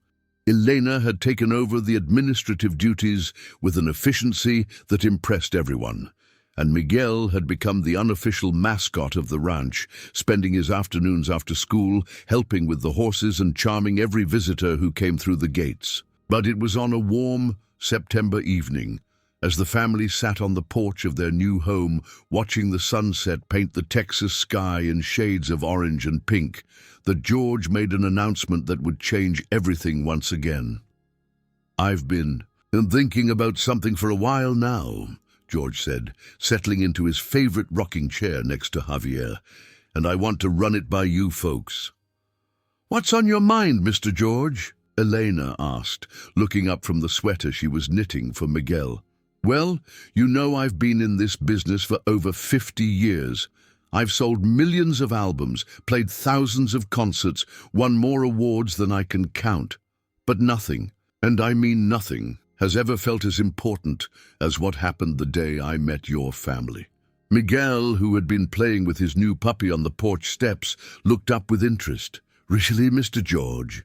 Elena had taken over the administrative duties with an efficiency that impressed everyone, and Miguel had become the unofficial mascot of the ranch, spending his afternoons after school, helping with the horses and charming every visitor who came through the gates. But it was on a warm September evening, as the family sat on the porch of their new home, watching the sunset paint the Texas sky in shades of orange and pink, that George made an announcement that would change everything once again. "I've been thinking about something for a while now," George said, settling into his favorite rocking chair next to Javier, "and I want to run it by you folks." "What's on your mind, Mr. George?" Elena asked, looking up from the sweater she was knitting for Miguel. "Well, you know I've been in this business for over 50 years. I've sold millions of albums, played thousands of concerts, won more awards than I can count. But nothing, and I mean nothing, has ever felt as important as what happened the day I met your family." Miguel, who had been playing with his new puppy on the porch steps, looked up with interest. "Really, Mr. George?"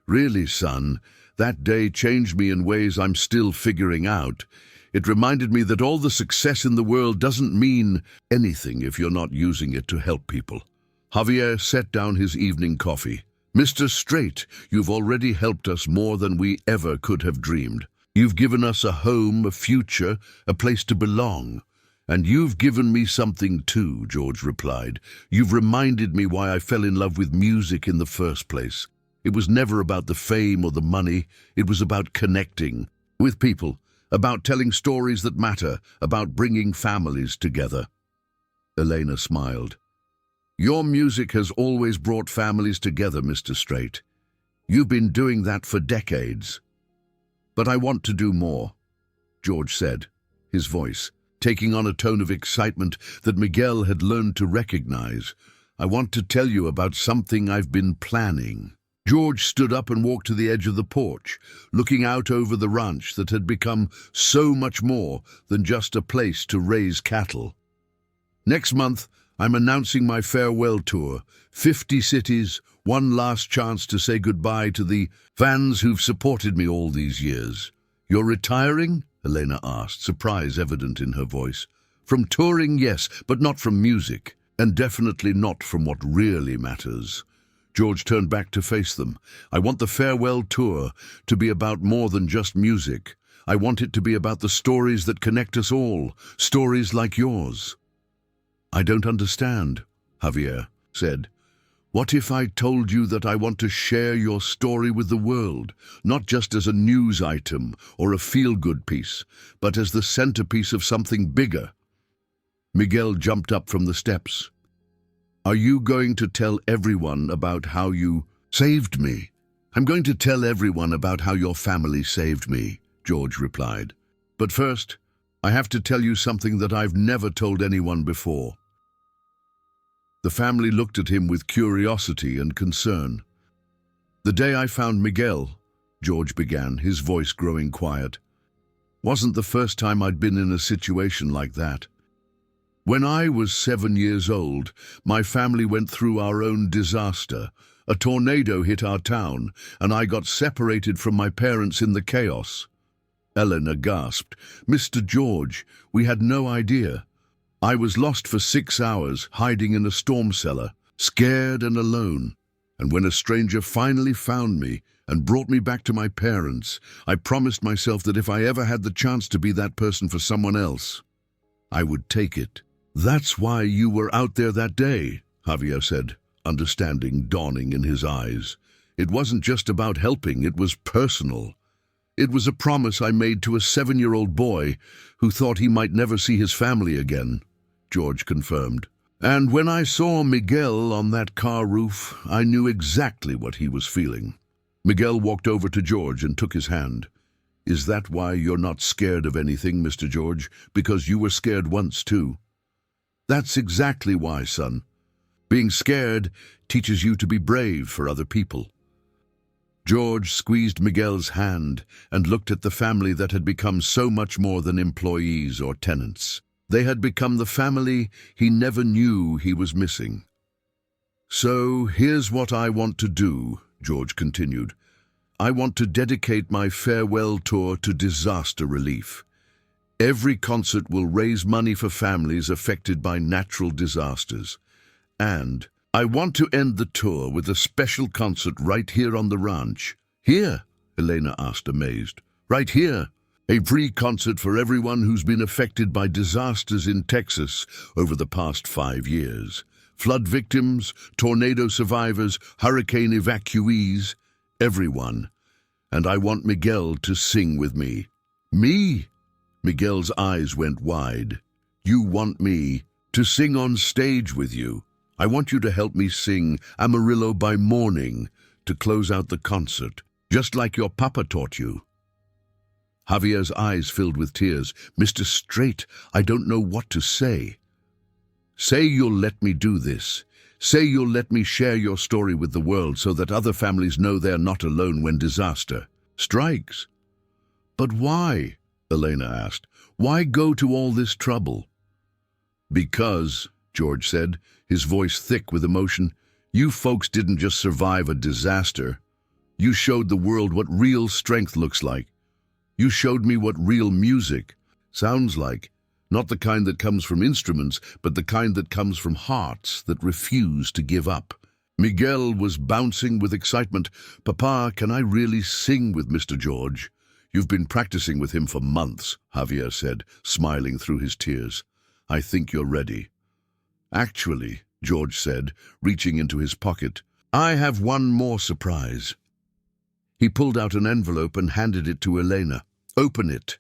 "Really, son, that day changed me in ways I'm still figuring out. It reminded me that all the success in the world doesn't mean anything if you're not using it to help people." Javier set down his evening coffee. "Mr. Straight, you've already helped us more than we ever could have dreamed. You've given us a home, a future, a place to belong. And you've given me something too," George replied. "You've reminded me why I fell in love with music in the first place. It was never about the fame or the money. It was about connecting with people, about telling stories that matter, about bringing families together." Elena smiled. "Your music has always brought families together, Mr. Straight. You've been doing that for decades." "But I want to do more," George said, his voice taking on a tone of excitement that Miguel had learned to recognize. "I want to tell you about something I've been planning." George stood up and walked to the edge of the porch, looking out over the ranch that had become so much more than just a place to raise cattle. "Next month, I'm announcing my farewell tour. 50 cities, one last chance to say goodbye to the fans who've supported me all these years." "You're retiring?" Elena asked, surprise evident in her voice. "From touring, yes, but not from music, and definitely not from what really matters." George turned back to face them. "I want the farewell tour to be about more than just music. I want it to be about the stories that connect us all, stories like yours." "I don't understand," Javier said. "What if I told you that I want to share your story with the world, not just as a news item or a feel-good piece, but as the centerpiece of something bigger?" Miguel jumped up from the steps. "Are you going to tell everyone about how you saved me?" "I'm going to tell everyone about how your family saved me," George replied. "But first, I have to tell you something that I've never told anyone before." The family looked at him with curiosity and concern. "The day I found Miguel," George began, his voice growing quiet, "wasn't the first time I'd been in a situation like that. When I was 7 years old, my family went through our own disaster. A tornado hit our town, and I got separated from my parents in the chaos." Eleanor gasped. "Mr. George, we had no idea. I was lost for 6 hours, hiding in a storm cellar, scared and alone. And when a stranger finally found me and brought me back to my parents, I promised myself that if I ever had the chance to be that person for someone else, I would take it." "That's why you were out there that day," Javier said, understanding dawning in his eyes. "It wasn't just about helping, it was personal. It was a promise I made to a 7-year-old boy who thought he might never see his family again," George confirmed. "And when I saw Miguel on that car roof, I knew exactly what he was feeling." Miguel walked over to George and took his hand. "Is that why you're not scared of anything, Mr. George? Because you were scared once, too." "That's exactly why, son. Being scared teaches you to be brave for other people." George squeezed Miguel's hand and looked at the family that had become so much more than employees or tenants. They had become the family he never knew he was missing. "So here's what I want to do," George continued. "I want to dedicate my farewell tour to disaster relief. Every concert will raise money for families affected by natural disasters. And I want to end the tour with a special concert right here on the ranch." "Here?" Elena asked, amazed. "Right here. A free concert for everyone who's been affected by disasters in Texas over the past 5 years. Flood victims, tornado survivors, hurricane evacuees, everyone. And I want Miguel to sing with me." "Me?" Miguel's eyes went wide. "You want me to sing on stage with you? I want you to help me sing Amarillo by Morning to close out the concert, just like your papa taught you." Javier's eyes filled with tears. "Mr. Straight, I don't know what to say." "Say you'll let me do this. Say you'll let me share your story with the world so that other families know they're not alone when disaster strikes." "But why?" Elena asked. "Why go to all this trouble?" "Because," George said, his voice thick with emotion, "you folks didn't just survive a disaster. You showed the world what real strength looks like. You showed me what real music sounds like. Not the kind that comes from instruments, but the kind that comes from hearts that refuse to give up." Miguel was bouncing with excitement. "Papa, can I really sing with Mr. George?" "You've been practicing with him for months," Javier said, smiling through his tears. "I think you're ready." "Actually," George said, reaching into his pocket, "I have one more surprise." He pulled out an envelope and handed it to Elena. "Open it."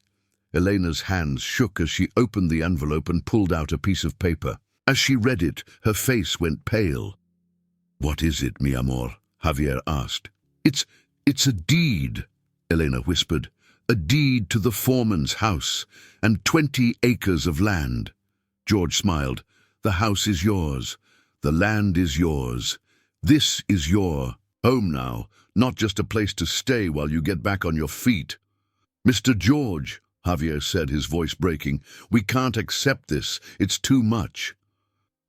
Elena's hands shook as she opened the envelope and pulled out a piece of paper. As she read it, her face went pale. "What is it, mi amor?" Javier asked. It's a deed," Elena whispered. "A deed to the foreman's house and 20 acres of land." George smiled. "The house is yours. The land is yours. This is your home now, not just a place to stay while you get back on your feet." "Mr. George," Javier said, his voice breaking, "we can't accept this. It's too much."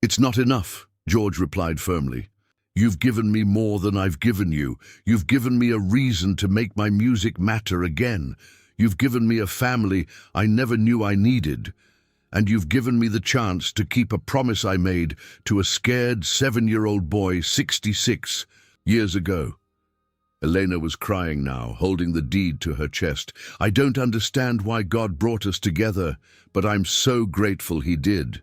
"It's not enough," George replied firmly. "You've given me more than I've given you. You've given me a reason to make my music matter again. You've given me a family I never knew I needed. And you've given me the chance to keep a promise I made to a scared 7-year-old boy 66 years ago." Elena was crying now, holding the deed to her chest. "I don't understand why God brought us together, but I'm so grateful he did."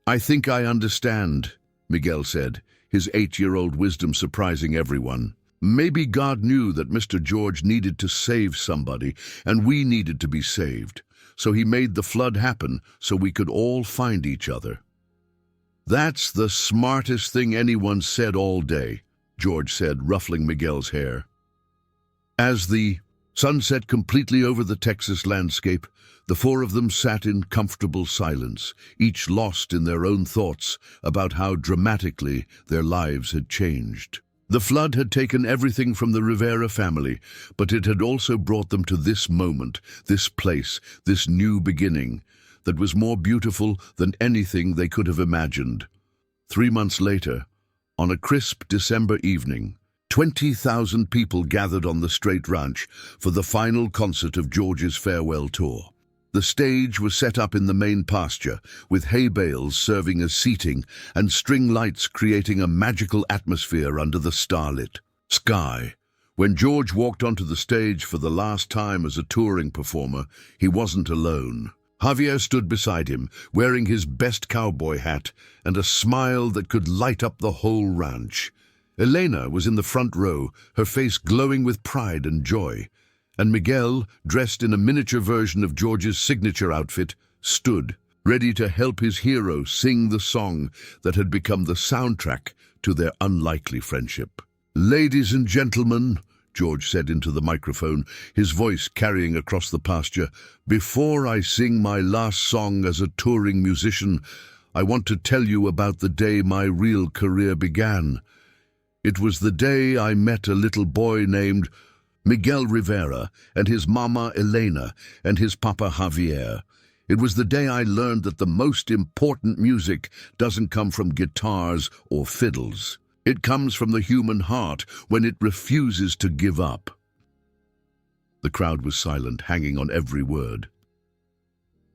"I think I understand," Miguel said, his 8-year-old wisdom surprising everyone. "Maybe God knew that Mr. George needed to save somebody, and we needed to be saved. So he made the flood happen so we could all find each other." "That's the smartest thing anyone said all day," George said, ruffling Miguel's hair. As the sun set completely over the Texas landscape, the four of them sat in comfortable silence, each lost in their own thoughts about how dramatically their lives had changed. The flood had taken everything from the Rivera family, but it had also brought them to this moment, this place, this new beginning, that was more beautiful than anything they could have imagined. 3 months later, on a crisp December evening, 20,000 people gathered on the Straight Ranch for the final concert of George's farewell tour. The stage was set up in the main pasture, with hay bales serving as seating and string lights creating a magical atmosphere under the starlit sky. When George walked onto the stage for the last time as a touring performer, he wasn't alone. Javier stood beside him, wearing his best cowboy hat and a smile that could light up the whole ranch. Elena was in the front row, her face glowing with pride and joy, and Miguel, dressed in a miniature version of George's signature outfit, stood, ready to help his hero sing the song that had become the soundtrack to their unlikely friendship. "Ladies and gentlemen," George said into the microphone, his voice carrying across the pasture, "before I sing my last song as a touring musician, I want to tell you about the day my real career began. It was the day I met a little boy named Miguel Rivera and his mama Elena and his papa Javier. It was the day I learned that the most important music doesn't come from guitars or fiddles. It comes from the human heart when it refuses to give up. The crowd was silent, hanging on every word.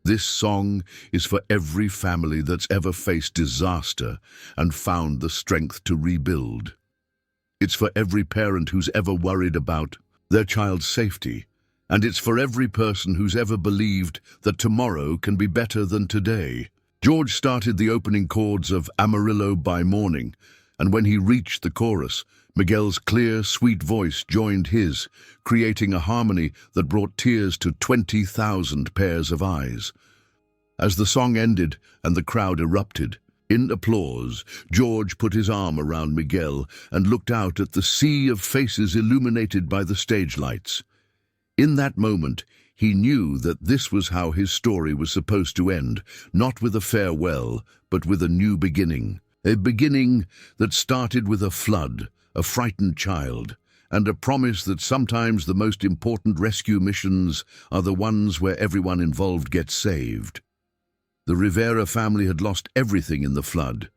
This song is for every family that's ever faced disaster and found the strength to rebuild. It's for every parent who's ever worried about their child's safety, and it's for every person who's ever believed that tomorrow can be better than today. George started the opening chords of Amarillo by Morning, and when he reached the chorus, Miguel's clear, sweet voice joined his, creating a harmony that brought tears to 20,000 pairs of eyes. As the song ended and the crowd erupted, in applause, George put his arm around Miguel and looked out at the sea of faces illuminated by the stage lights. In that moment, he knew that this was how his story was supposed to end, not with a farewell, but with a new beginning. A beginning that started with a flood, a frightened child, and a promise that sometimes the most important rescue missions are the ones where everyone involved gets saved. The Rivera family had lost everything in the flood,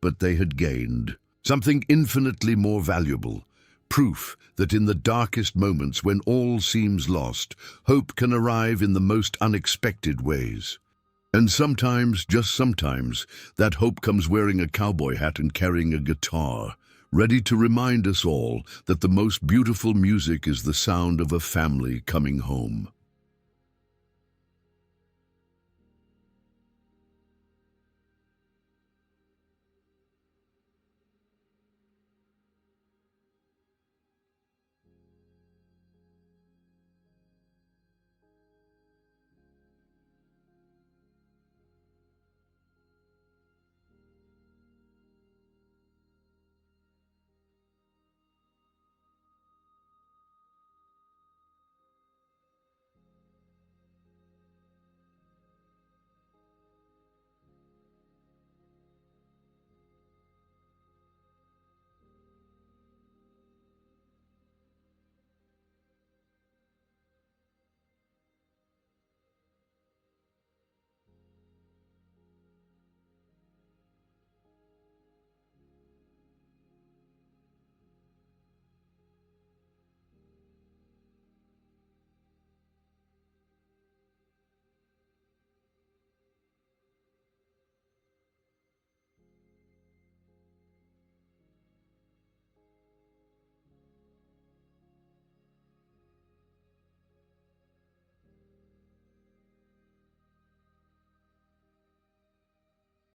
but they had gained something infinitely more valuable, proof that in the darkest moments when all seems lost, hope can arrive in the most unexpected ways. And sometimes, just sometimes, that hope comes wearing a cowboy hat and carrying a guitar, ready to remind us all that the most beautiful music is the sound of a family coming home.